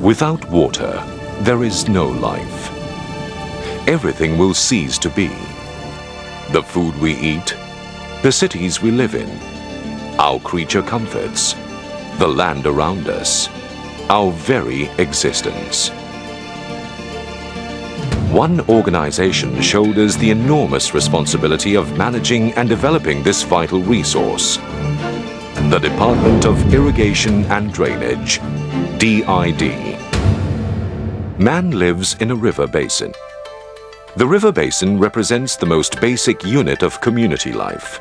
Without water, there is no life. Everything will cease to be. The food we eat, the cities we live in, our creature comforts, the land around us, our very existence. One organization shoulders the enormous responsibility of managing and developing this vital resource. The Department of Irrigation and Drainage, DID. Man lives in a river basin. The river basin represents the most basic unit of community life.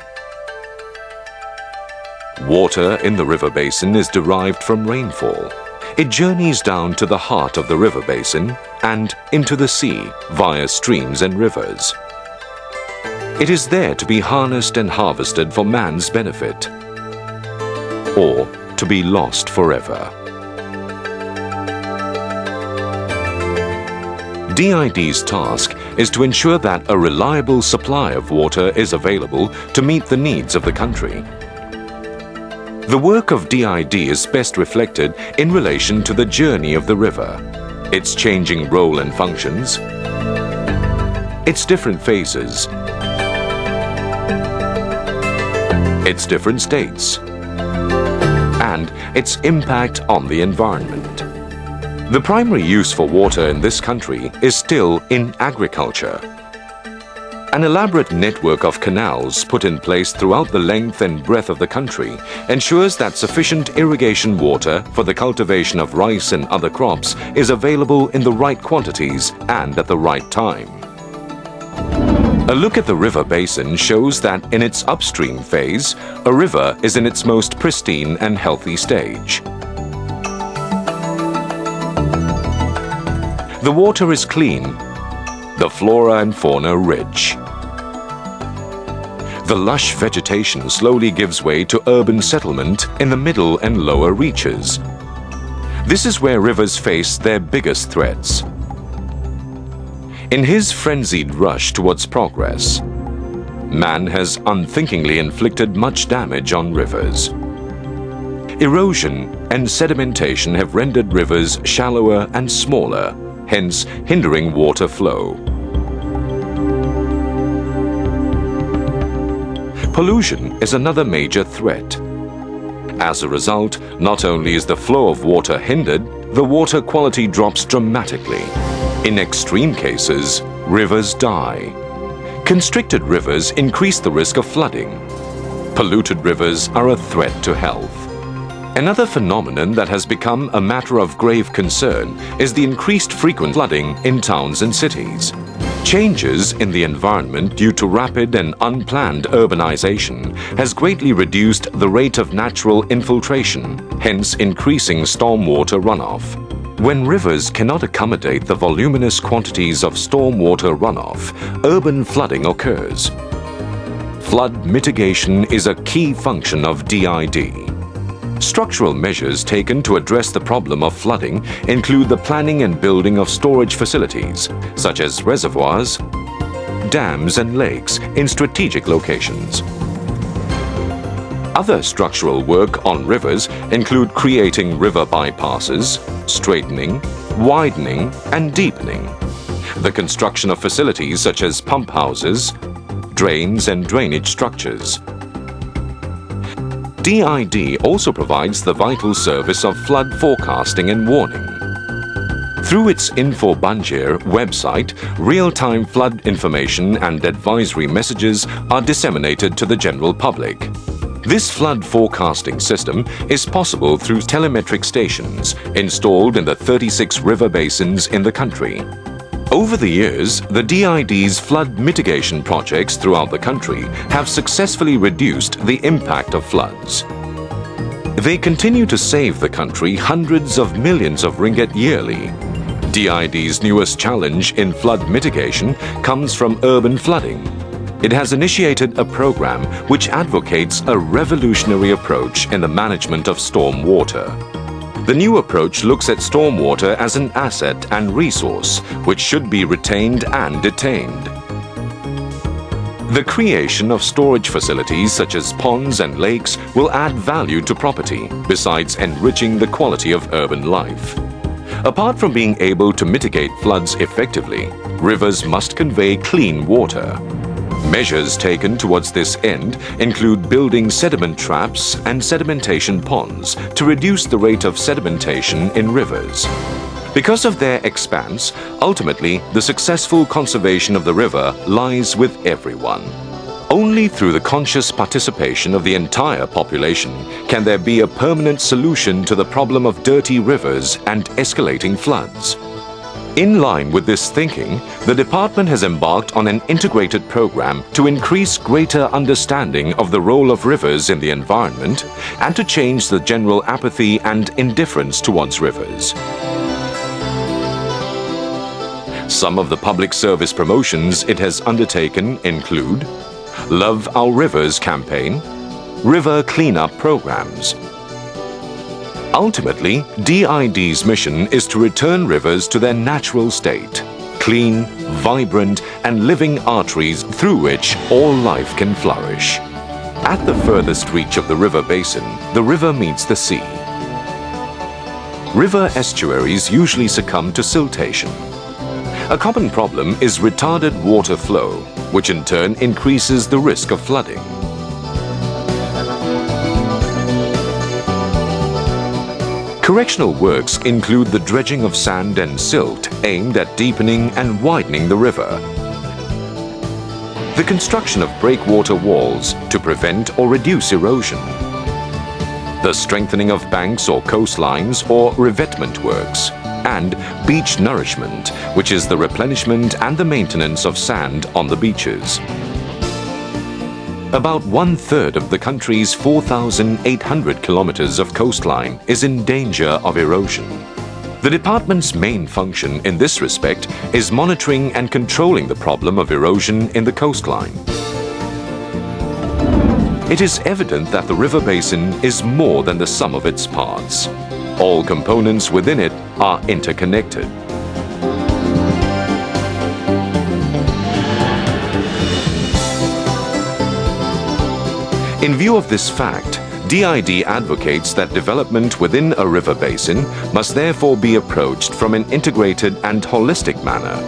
Water in the river basin is derived from rainfall. It journeys down to the heart of the river basin and into the sea via streams and rivers. It is there to be harnessed and harvested for man's benefit, or to be lost forever. DID's task is to ensure that a reliable supply of water is available to meet the needs of the country. The work of DID is best reflected in relation to the journey of the river, its changing role and functions, its different phases, its different states, and its impact on the environment. The primary use for water in this country is still in agriculture. An elaborate network of canals put in place throughout the length and breadth of the country ensures that sufficient irrigation water for the cultivation of rice and other crops is available in the right quantities and at the right time. A look at the river basin shows that in its upstream phase, a river is in its most pristine and healthy stage. The water is clean, the flora and fauna rich. The lush vegetation slowly gives way to urban settlement in the middle and lower reaches. This is where rivers face their biggest threats. In his frenzied rush towards progress, man has unthinkingly inflicted much damage on rivers. Erosion and sedimentation have rendered rivers shallower and smaller, hence hindering water flow. Pollution is another major threat. As a result, not only is the flow of water hindered, the water quality drops dramatically. In extreme cases, rivers die. Constricted rivers increase the risk of flooding. Polluted rivers are a threat to health. Another phenomenon that has become a matter of grave concern is the increased frequent flooding in towns and cities. Changes in the environment due to rapid and unplanned urbanization has greatly reduced the rate of natural infiltration, hence increasing stormwater runoff. When rivers cannot accommodate the voluminous quantities of stormwater runoff, urban flooding occurs. Flood mitigation is a key function of DID. Structural measures taken to address the problem of flooding include the planning and building of storage facilities, such as reservoirs, dams and lakes in strategic locations. Other structural work on rivers include creating river bypasses, straightening, widening and deepening. The construction of facilities such as pump houses, drains and drainage structures. DID also provides the vital service of flood forecasting and warning. Through its Info Banjir website, real-time flood information and advisory messages are disseminated to the general public. This flood forecasting system is possible through telemetric stations installed in the 36 river basins in the country. Over the years, the DID's flood mitigation projects throughout the country have successfully reduced the impact of floods. They continue to save the country hundreds of millions of ringgit yearly. DID's newest challenge in flood mitigation comes from urban flooding. It has initiated a program which advocates a revolutionary approach in the management of storm water. The new approach looks at stormwater as an asset and resource which should be retained and detained. The creation of storage facilities such as ponds and lakes will add value to property, besides enriching the quality of urban life. Apart from being able to mitigate floods effectively, rivers must convey clean water. Measures taken towards this end include building sediment traps and sedimentation ponds to reduce the rate of sedimentation in rivers. Because of their expanse, ultimately, the successful conservation of the river lies with everyone. Only through the conscious participation of the entire population can there be a permanent solution to the problem of dirty rivers and escalating floods. In line with this thinking, the department has embarked on an integrated program to increase greater understanding of the role of rivers in the environment and to change the general apathy and indifference towards rivers. Some of the public service promotions it has undertaken include Love Our Rivers campaign, river cleanup programs. Ultimately, DID's mission is to return rivers to their natural state, clean, vibrant, and living arteries through which all life can flourish. At the furthest reach of the river basin, the river meets the sea. River estuaries usually succumb to siltation. A common problem is retarded water flow, which in turn increases the risk of flooding. Correctional works include the dredging of sand and silt aimed at deepening and widening the river. The construction of breakwater walls to prevent or reduce erosion. The strengthening of banks or coastlines or revetment works. And beach nourishment, which is the replenishment and the maintenance of sand on the beaches. About 1/3 of the country's 4,800 kilometers of coastline is in danger of erosion. The department's main function in this respect is monitoring and controlling the problem of erosion in the coastline. It is evident that the river basin is more than the sum of its parts. All components within it are interconnected. In view of this fact, DID advocates that development within a river basin must therefore be approached from an integrated and holistic manner.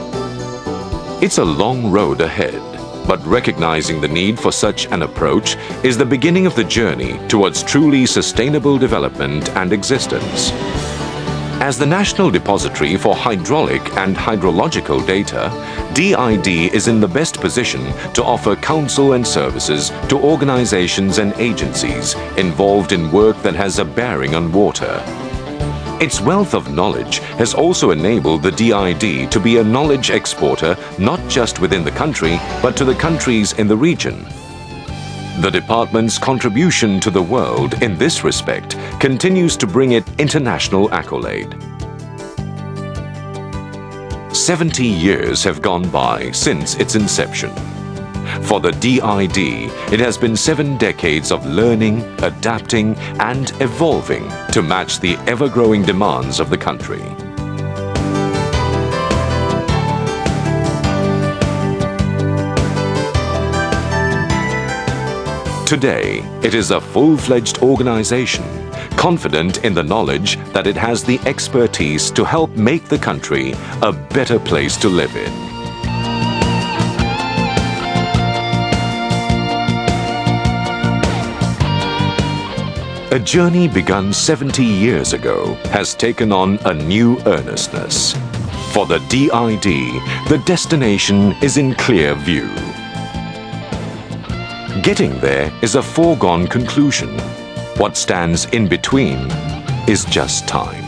It's a long road ahead, but recognizing the need for such an approach is the beginning of the journey towards truly sustainable development and existence. As the National Depository for Hydraulic and Hydrological Data, DID is in the best position to offer counsel and services to organizations and agencies involved in work that has a bearing on water. Its wealth of knowledge has also enabled the DID to be a knowledge exporter not just within the country, but to the countries in the region. The department's contribution to the world in this respect continues to bring it international accolade. 70 years have gone by since its inception. For the DID, it has been 7 decades of learning, adapting, and evolving to match the ever-growing demands of the country. Today, it is a full-fledged organization, confident in the knowledge that it has the expertise to help make the country a better place to live in. A journey begun 70 years ago has taken on a new earnestness. For the DID, the destination is in clear view. Getting there is a foregone conclusion. What stands in between is just time.